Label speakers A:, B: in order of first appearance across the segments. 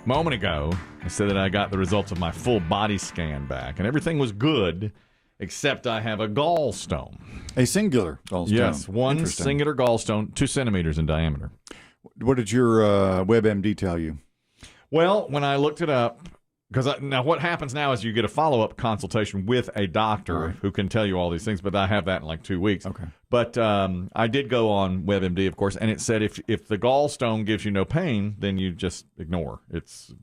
A: moment ago. I said that I got the results of my full body scan back, and everything was good, except I have a gallstone.
B: A singular gallstone.
A: Yes, one singular gallstone, 2 centimeters in diameter.
B: What did your WebMD tell you?
A: Well, when I looked it up, because now what happens now is you get a follow-up consultation with a doctor who can tell you all these things, but I have that in like 2 weeks.
B: Okay.
A: But I did go on WebMD, of course, and it said if the gallstone gives you no pain, then you just ignore. It's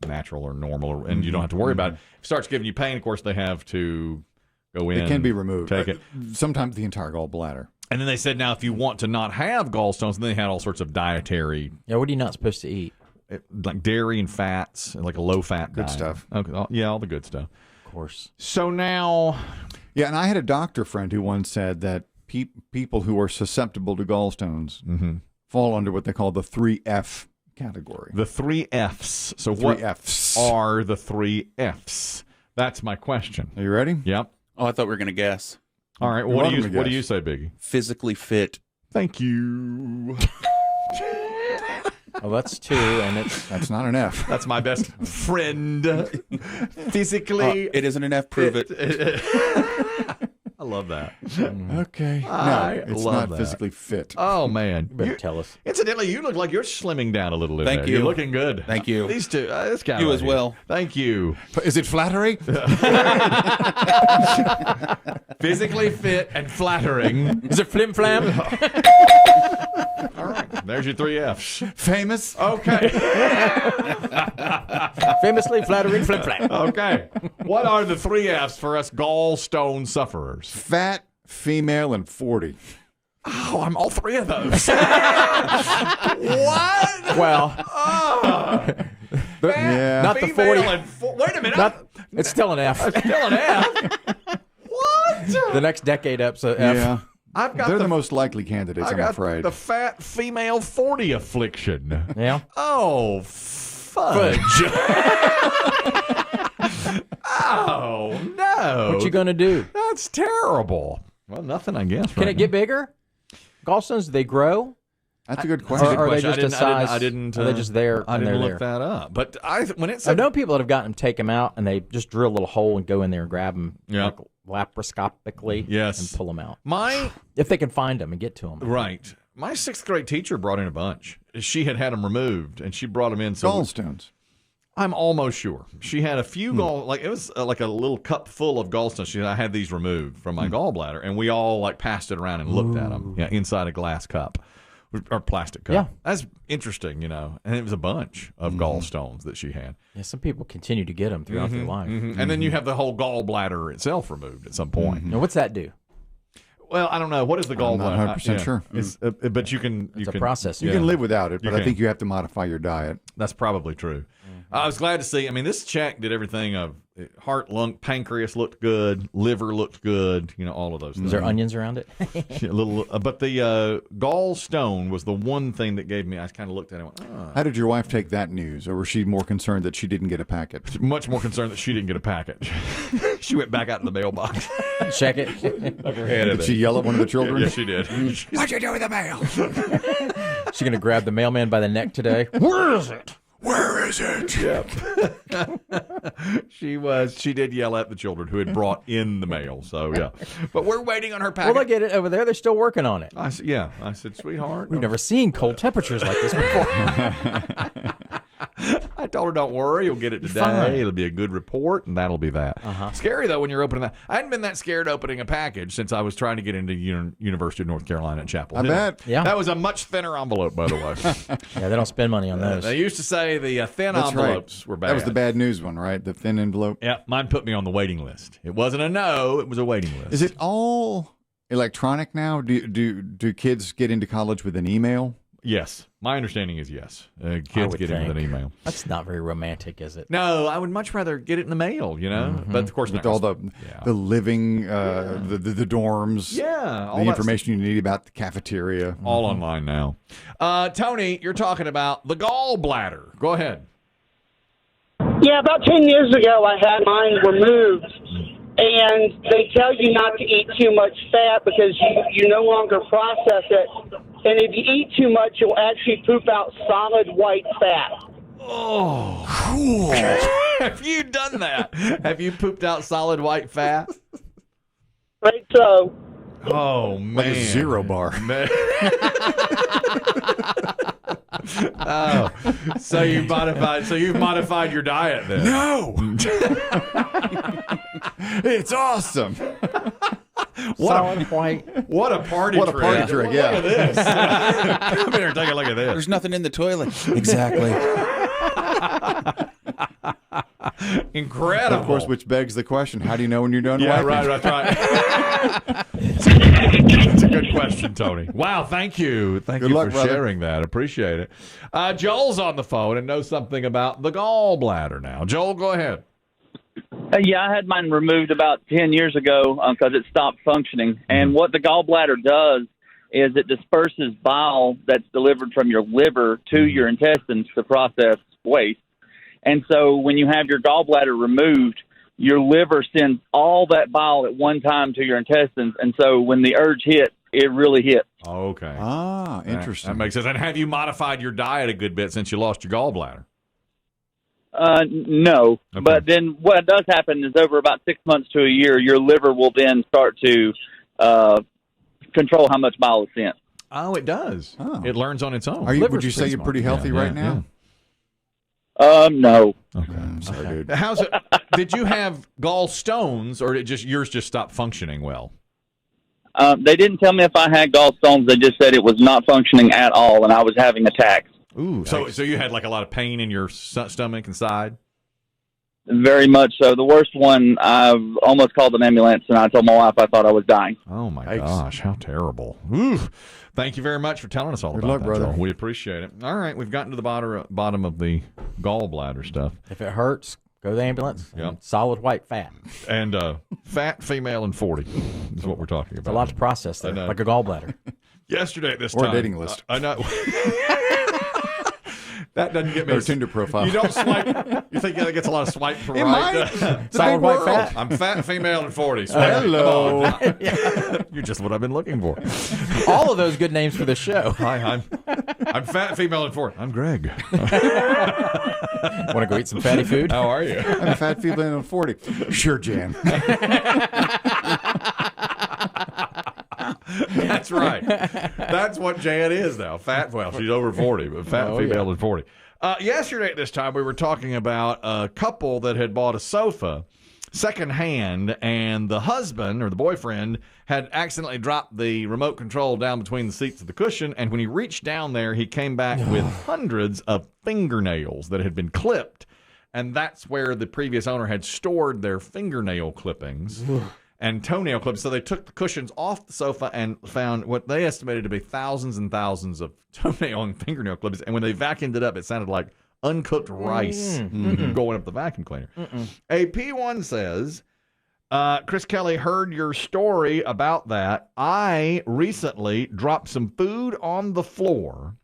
A: natural or normal, and you don't have to worry about it. If it starts giving you pain, of course, they have to go in.
B: It can be removed.
A: Take it.
B: Sometimes the entire gallbladder.
A: And then they said, now, if you want to not have gallstones, then they had all sorts of dietary.
C: Yeah, what are you not supposed to eat?
A: Like dairy and fats, like a low-fat diet.
B: Good stuff.
A: Okay, all the good stuff.
C: Of course.
A: So now...
B: Yeah, and I had a doctor friend who once said that people who are susceptible to gallstones fall under what they call the 3F category.
A: The 3 Fs. So
B: Three
A: what
B: Fs.
A: are the 3 Fs? That's my question.
B: Are you ready?
A: Yep.
D: Oh, I thought we were going to guess.
A: All right. What do you say, Biggie?
D: Physically fit.
A: Thank you.
C: Oh, that's 2, and
B: That's not an F.
A: That's my best friend. Physically.
D: It isn't an F. Prove it.
A: I love that.
B: Okay.
A: I
B: No, it's
A: love
B: not
A: that.
B: physically fit.
A: Oh, man.
C: you better tell us.
A: Incidentally, you look like you're slimming down a little bit.
D: Thank you.
A: You're looking good.
D: Thank you.
A: These two. This guy.
D: You
A: right
D: as
A: here.
D: well.
A: Thank you.
B: Is it flattery?
A: Physically fit and flattering.
C: Is it flim flam?
A: All right. There's your 3 Fs.
B: Famous?
A: Okay.
C: Famously flattering flim flam.
A: Okay. What are the 3 Fs for us gallstone sufferers?
B: Fat, female, and 40.
A: Oh, I'm all 3 of those. What?
C: Well,
B: Yeah.
C: not the
A: Female
C: 40.
A: and wait a minute.
C: It's still an F.
A: Still an F. What?
C: The next decade up's a F.
B: Yeah.
A: I've got
B: They're the most likely candidates,
A: I
B: I'm
A: got
B: afraid.
A: the fat female 40 affliction.
C: Yeah.
A: Oh, fudge. Oh, no.
C: What you gonna do?
A: That's terrible. Well, nothing, I guess.
C: Can it get bigger? Gallstones, do they grow?
B: That's a good
C: Or
B: question.
C: are they just a size?
A: I didn't.
C: Are they just there?
A: I
C: and
A: didn't
C: they're
A: look
C: there?
A: that up. But when it
C: I've
A: said
C: known people that have gotten them, take them out, and they just drill a little hole and go in there and grab them laparoscopically and pull them out. If they can find them and get to them.
A: Right. My 6th grade teacher brought in a bunch. She had them removed, and she brought them in. So
B: Gallstones.
A: I'm almost sure. She had a few it was like a little cup full of gallstones. She said, I had these removed from my gallbladder, and we all passed it around and looked at them inside a glass cup or plastic cup.
C: Yeah.
A: That's interesting, and it was a bunch of gallstones that she had.
C: Yeah, some people continue to get them throughout their life.
A: And then you have the whole gallbladder itself removed at some point.
C: Now, what's that do?
A: Well, I don't know. What is the gallbladder?
B: I'm not 100% sure.
A: But you can...
C: It's a process.
B: You can live without it, but
A: You
B: I think
A: can.
B: you have to modify your diet.
A: That's probably true. I was glad to see. I mean, this check did everything of heart, lung, pancreas looked good, liver looked good. All of those things.
C: Is there onions around it?
A: A little, but the gallstone was the one thing that gave me. I kind of looked at it and went,
B: How did your wife take that news? Or was she more concerned that she didn't get a packet?
A: much more concerned that she didn't get a package. She went back out to the mailbox.
C: Check it.
A: Stuck her head in
B: Did she yell at one of the children?
A: Yes, she did.
B: What'd you do with the mail?
C: She's going to grab the mailman by the neck today. Where is it?
B: Where is it?
A: Yep. She did yell at the children who had brought in the mail. So, yeah. But we're waiting on her package.
C: Well, look at it over there. They're still working on it.
A: I said, sweetheart.
C: We've never seen cold temperatures like this before.
A: I told her, don't worry, you'll get it today.
C: Fine.
A: It'll be a good report, and that'll be that. Scary, though, when you're opening that. I hadn't been that scared opening a package since I was trying to get into University of North Carolina at Chapel Hill.
B: I bet.
C: Yeah.
A: That was a much thinner envelope, by the way.
C: Yeah, they don't spend money on those.
A: They used to say the thin
B: That's
A: envelopes were bad.
B: That was the bad news one, right? The thin envelope.
A: Yeah, mine put me on the waiting list. It wasn't a no, it was a waiting list.
B: Is it all electronic now? Do kids get into college with an email?
A: Yes. My understanding is yes. Kids
C: would
A: get in with an
C: think.
A: email.
C: That's not very romantic, is it?
A: No, I would much rather get it in the mail, But, of course,
B: With all the living, the dorms,
A: Yeah. all
B: the
A: that
B: information you need about the cafeteria.
A: all online now. Tony, you're talking about the gallbladder. Go ahead.
E: Yeah, about 10 years ago, I had mine removed, and they tell you not to eat too much fat because you no longer process it. And if you eat too much, you'll actually poop out solid white fat.
A: Oh, cool. Have you done that? Have you pooped out solid white fat?
E: I think so.
A: Oh, man.
B: Like a zero bar.
A: Man. Oh, so you've modified your diet then?
B: No. It's awesome.
C: Solid white.
A: What a party trick.
B: What a party trick, yeah.
A: Look at this. Come here and take a look at this.
D: There's nothing in the toilet. Exactly.
A: Incredible.
B: Of course, which begs the question, how do you know when you're done
A: Yeah,
B: wiping?
A: right, that's right. It's a good question, Tony. Wow, thank you. Thank
B: Good
A: you
B: luck,
A: for
B: brother.
A: sharing that. Appreciate it. Joel's on the phone and knows something about the gallbladder now. Joel, go ahead.
F: Yeah, I had mine removed about 10 years ago because it stopped functioning. And what the gallbladder does is it disperses bile that's delivered from your liver to your intestines to process waste. And so when you have your gallbladder removed, your liver sends all that bile at one time to your intestines. And so when the urge hits, it really hits.
A: Okay.
B: Ah, interesting.
A: That makes sense. And have you modified your diet a good bit since you lost your gallbladder?
F: No.
A: Okay.
F: But then what does happen is over about 6 months to a year, your liver will then start to control how much bile is sent.
A: Oh, it does.
B: Oh.
A: It learns on its own.
B: Would you say you're pretty healthy right now?
F: No.
A: Okay.
B: I'm sorry, dude.
A: How's it? Did you have gallstones, or did yours just stop functioning well?
F: They didn't tell me if I had gallstones. They just said it was not functioning at all, and I was having attacks.
A: Ooh. So you had like a lot of pain in your stomach and side?
F: Very much so. The worst one, I've almost called an ambulance, and I told my wife I thought I was dying.
A: Oh, my
B: Yikes.
A: gosh. How terrible. Ooh. Thank you very much for telling us all
B: Good
A: about
B: luck,
A: that,
B: brother.
A: Joel. We appreciate it. All right. We've gotten to the bottom of the gallbladder stuff.
C: If it hurts, go to the ambulance.
A: Yep.
C: And solid white fat.
A: And fat, female, and 40 is what we're talking
C: It's a
A: about.
C: lot to process there, like a gallbladder.
A: Yesterday at this
B: Or a
A: time.
B: dating list.
A: I know. That doesn't get me.
B: Or Tinder profile.
A: You don't swipe. You think that gets a lot of swipe for
B: It
A: right?
B: might. It's a
C: Solid
B: big
C: white
B: world.
C: fat.
A: I'm fat, female, and 40. Swipe.
B: Hello.
A: Come on. You're just what I've been looking for.
C: All of those good names for the show.
A: Hi, I'm fat, female, and 40. I'm Greg.
C: Want to go eat some fatty food?
A: How are you?
B: I'm a fat female of 40. Sure, Jan.
A: That's right. That's what Jan is now. Fat, well, she's over 40, but fat, female, and 40. Yesterday at this time, we were talking about a couple that had bought a sofa secondhand, and the husband or the boyfriend had accidentally dropped the remote control down between the seats of the cushion, and when he reached down there, he came back with hundreds of fingernails that had been clipped, and that's where the previous owner had stored their fingernail clippings. And toenail clips. So they took the cushions off the sofa and found what they estimated to be thousands and thousands of toenail and fingernail clips. And when they vacuumed it up, it sounded like uncooked rice going up the vacuum cleaner. A P1 says, Chris Kelly, heard your story about that. I recently dropped some food on the floor,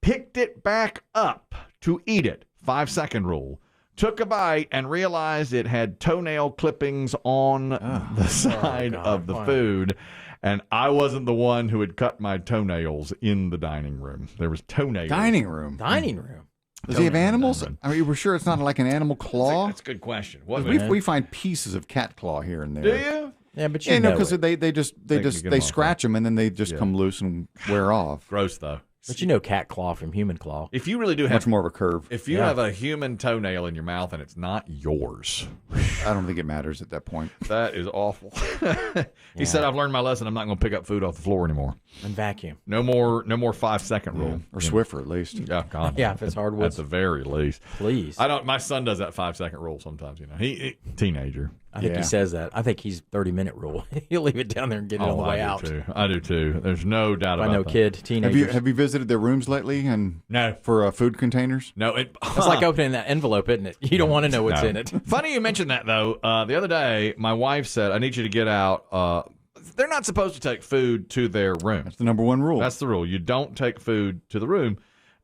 A: picked it back up to eat it. 5-second rule. Took a bite and realized it had toenail clippings on the side of the food. And I wasn't the one who had cut my toenails in the dining room. There was toenails.
B: Dining room.
C: Dining room.
B: Does he have animals? I mean, we're sure it's not like an animal claw?
A: That's a good question.
B: We find pieces of cat claw here and there.
A: Do you?
C: Yeah, but
B: Yeah,
C: you know
B: because
C: it.
B: they
A: get
B: scratch them and then they just come loose and wear off.
A: Gross, though.
C: But you know cat claw from human claw.
A: If you really do have
B: Much more of a curve.
A: If you have a human toenail in your mouth and it's not yours,
B: I don't think it matters at that point.
A: that is awful. He said, "I've learned my lesson. I'm not going to pick up food off the floor anymore.
C: And vacuum.
A: No more 5-second rule
B: Or Swiffer, at least.
A: Yeah, God,
C: Yeah, if it's hardwood.
A: at the very least.
C: Please.
A: I don't. My son does that 5-second rule sometimes. You know, he teenager.
C: I think
B: Yeah.
C: he says that. I think he's 30-minute rule. He'll leave it down there and get it on the way out.
A: I do too. There's no doubt
C: I
A: about
C: know
A: that.
C: kid, teenagers.
B: Have you visited their rooms lately and
A: No,
B: for food containers?
A: no.
C: It's like opening that envelope, isn't it? You don't want to know what's
A: No.
C: in it.
A: Funny you mentioned that, though. The other day, my wife said, I need you to get out. They're not supposed to take food to their room.
B: That's the number one rule.
A: That's the rule. You don't take food to the room.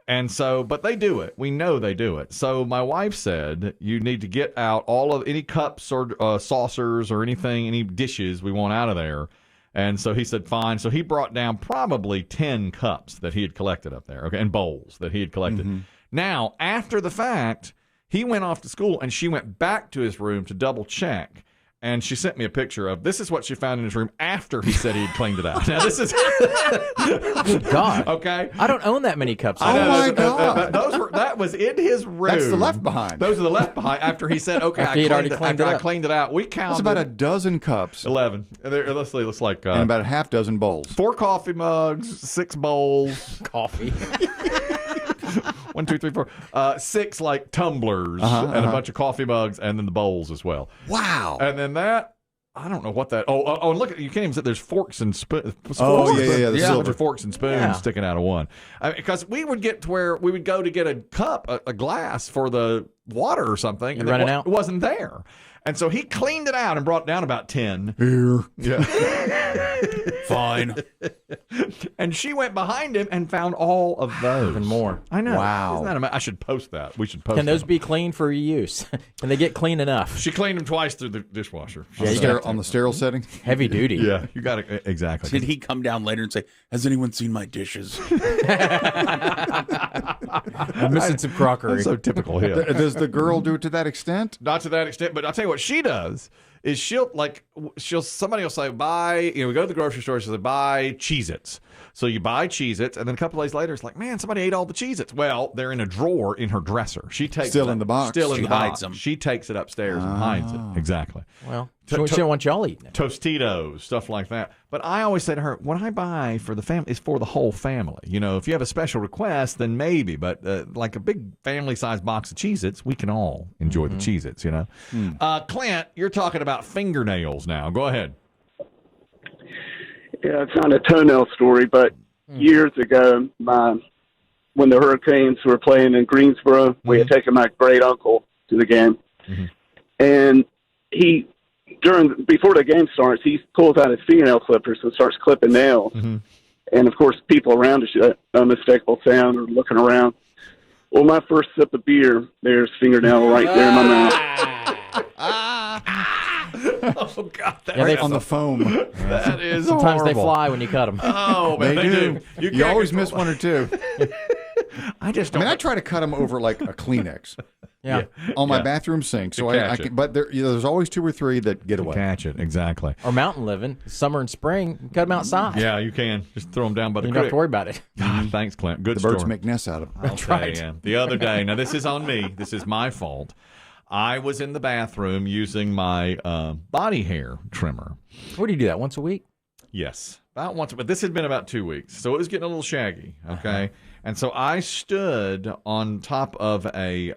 A: And so, but they do it. We know they do it. So my wife said, you need to get out all of any cups or saucers or anything, any dishes we want out of there. And so he said, fine. So he brought down probably 10 cups that he had collected up there, okay, and bowls that he had collected. Now, after the fact, he went off to school, and she went back to his room to double check. And she sent me a picture of this is what she found in his room after he said he'd cleaned it out. Now, this is...
C: God.
A: Okay.
C: I don't own that many cups.
B: Oh, my God.
A: That was in his room.
B: That's the left behind.
A: Those are the left behind after he said, okay, after I cleaned it out. We counted.
B: That's about a dozen cups.
A: 11. Let's see. Looks like...
B: and about a half dozen bowls.
A: 4 coffee mugs, 6 bowls.
C: Coffee.
A: 1, 2, 3, 4. 6 like tumblers and a bunch of coffee mugs, and then the bowls as well.
B: Wow.
A: And then that, I don't know what that. Oh, and look at you can't even say there's forks and spoons.
B: Oh yeah, the silver
A: forks and spoons sticking out of one. Because we would get to where we would go to get a cup, a glass for the water or something, and
C: running out.
A: It wasn't there. And so he cleaned it out and brought down about 10.
B: Here.
A: Yeah.
D: Fine.
A: And she went behind him and found all of those.
C: Even more.
A: I know.
B: Wow.
A: Isn't that I should post that. We should post
C: Can those
A: that.
C: be clean for use? Can they get clean enough?
A: She cleaned them twice through the dishwasher.
B: On the sterile setting?
C: Heavy duty.
A: Yeah, you got it. Exactly.
D: Did he come down later and say, has anyone seen my dishes?
C: I'm missing some crockery.
A: That's so typical him.
B: Does the girl do it to that extent?
A: Not to that extent, but I'll tell you what she does is somebody will say, buy, we go to the grocery store, she'll say, buy Cheez-Its. So you buy Cheez-Its, and then a couple days later, it's like, man, somebody ate all the Cheez-Its. Well, they're in a drawer in her dresser. She takes
B: Still in the box.
A: Still in
D: She
A: the
D: hides
A: box.
D: them.
A: She takes it upstairs and hides it. Exactly.
C: Well, she don't want y'all eating it.
A: Tostitos, stuff like that. But I always say to her, what I buy for the family is for the whole family. If you have a special request, then maybe. But like a big family-sized box of Cheez-Its, we can all enjoy the Cheez-Its, Clint, you're talking about fingernails now. Go ahead.
E: Yeah, it's not a toenail story, but years ago, when the Hurricanes were playing in Greensboro, we had taken my great uncle to the game, and before the game starts, he pulls out his fingernail clippers and starts clipping nails. And of course, people around us, unmistakable sound, are looking around. Well, my first sip of beer, there's fingernail right there in my mouth.
A: Oh, God.
B: On the foam.
A: That is
C: Sometimes
A: horrible.
C: they fly when you cut them.
A: Oh, man, they do.
B: You always miss one or two.
A: I don't.
B: I try to cut them over like a Kleenex.
C: Yeah.
B: On my bathroom sink. So I can, but there's always 2 or 3 that get away.
A: Catch it, exactly.
C: Or mountain living, summer and spring, you cut them outside.
A: Yeah, you can. Just throw them down by the
C: You
A: creek.
C: don't have to worry about it.
A: God, thanks, Clint. Good
B: The
A: story.
B: birds make nests out of them.
A: That's right. The other day, now this is on me. This is my fault. I was in the bathroom using my body hair trimmer.
C: Where do you do that? Once a week?
A: Yes, about once, but this had been about 2 weeks, so it was getting a little shaggy. Okay, and so I stood on top of a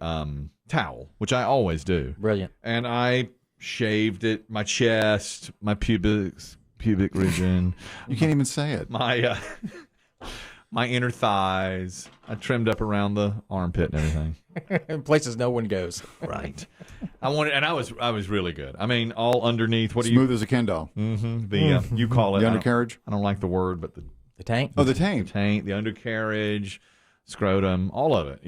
A: towel, which I always do.
C: Brilliant.
A: And I shaved it, my chest, my pubic region.
B: You can't even say it.
A: My my inner thighs. I trimmed up around the armpit and everything.
C: In places no one goes.
A: Right. I was really good. I mean, all underneath.
B: Smooth as a Ken doll.
A: Mm-hmm. You call it
B: the undercarriage.
A: I don't like the word, but the
C: tank.
B: Oh, the tank.
A: The undercarriage, scrotum, all of it.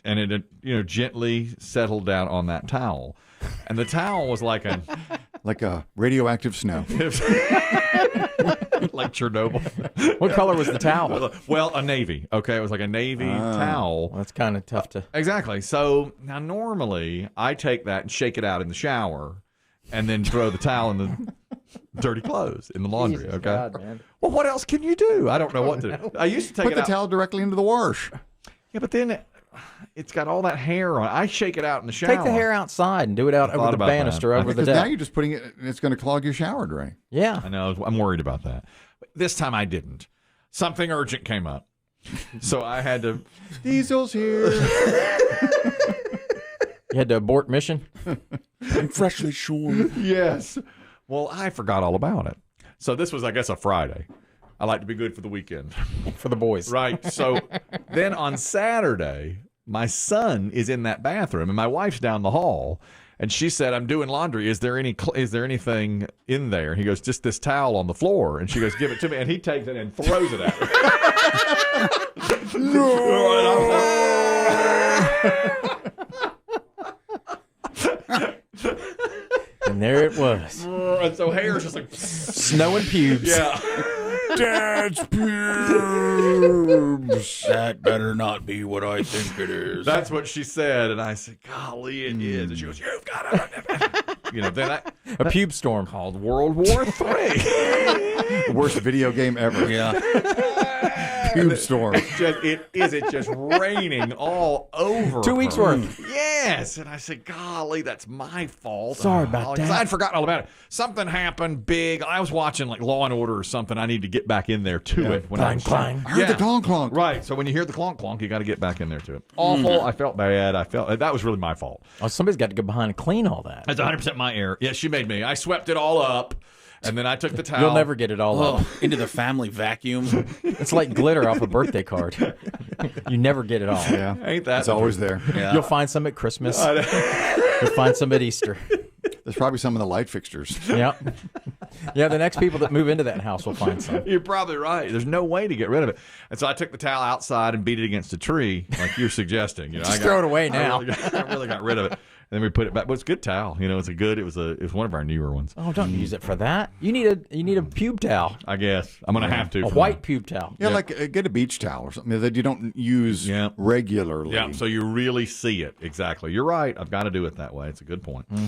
A: And it gently settled down on that towel, and the towel was like a
B: radioactive snow.
A: Like Chernobyl.
C: What color was the towel?
A: Well, a navy. Okay, it was like a navy towel.
C: Well, that's kind of tough to.
A: Exactly. So now normally I take that and shake it out in the shower, and then throw the towel in the dirty clothes in the laundry.
C: Jesus
A: okay.
C: God, man.
A: Well, what else can you do? I don't know what to do. I used to take
B: Put the towel directly into the wash.
A: Yeah, but then it's got all that hair on it. I shake it out in the shower.
C: Take the hair outside and do it out over the banister over the
B: Because
C: deck.
B: now you're just putting it. It's going to clog your shower drain.
C: Yeah.
A: I know. I'm worried about that. But this time I didn't. Something urgent came up. So I had to.
B: Diesel's here.
C: You had to abort mission?
D: I'm freshly shorn.
A: Yes. Well, I forgot all about it. So this was, I guess, a Friday. I like to be good for the weekend.
C: For the boys.
A: Right. So then on Saturday, my son is in that bathroom and my wife's down the hall. And she said, I'm doing laundry. Is there anything in there? And he goes, just this towel on the floor. And she goes, give it to me. And he takes it and throws it at her.
C: And there it was.
A: And so hair is just like
C: snow and pubes.
A: Yeah.
D: Dad's pubes. That better not be what I think it is.
A: That's what she said, and I said, "Golly, it is." And she goes, "You've got it." Then
C: a pube storm
A: called World War III.
B: Worst video game ever.
D: Yeah.
B: Pube storm.
A: It's just raining all over.
C: 2 weeks worth.
A: Yes, and I said, "Golly, that's my fault."
C: Sorry about that.
A: I'd forgotten all about it. Something happened big. I was watching like Law and Order or something. I need to get back in there to it. When
C: clang, clang.
B: I heard the clonk clonk.
A: Right. So when you hear the clonk clonk, you got to get back in there to it. Awful. I felt bad. That was really my fault.
C: Oh, somebody's got to go behind and clean all that.
A: That's 100% my error. Yeah, she made me. I swept it all up. And then I took the towel.
C: You'll never get it all up.
D: Into the family vacuum.
C: It's like glitter off a birthday card. You never get it all.
B: Yeah.
A: Ain't that?
B: It's always there.
D: Yeah.
C: You'll find some at Christmas. You'll find some at Easter.
B: There's probably some in the light fixtures.
C: Yep. Yeah, the next people that move into that house will find some.
A: You're probably right. There's no way to get rid of it. And so I took the towel outside and beat it against a tree, like you're suggesting.
C: Just throw it away now.
A: I really got rid of it. And then we put it back. But it's a good towel. It was one of our newer ones.
C: Oh, don't use it for that. You need a pube towel.
A: I guess I'm gonna have to.
C: A white pube towel.
B: Yeah, like get a beach towel or something that you don't use regularly.
A: Yeah, so you really see it. Exactly. You're right. I've got to do it that way. It's a good point.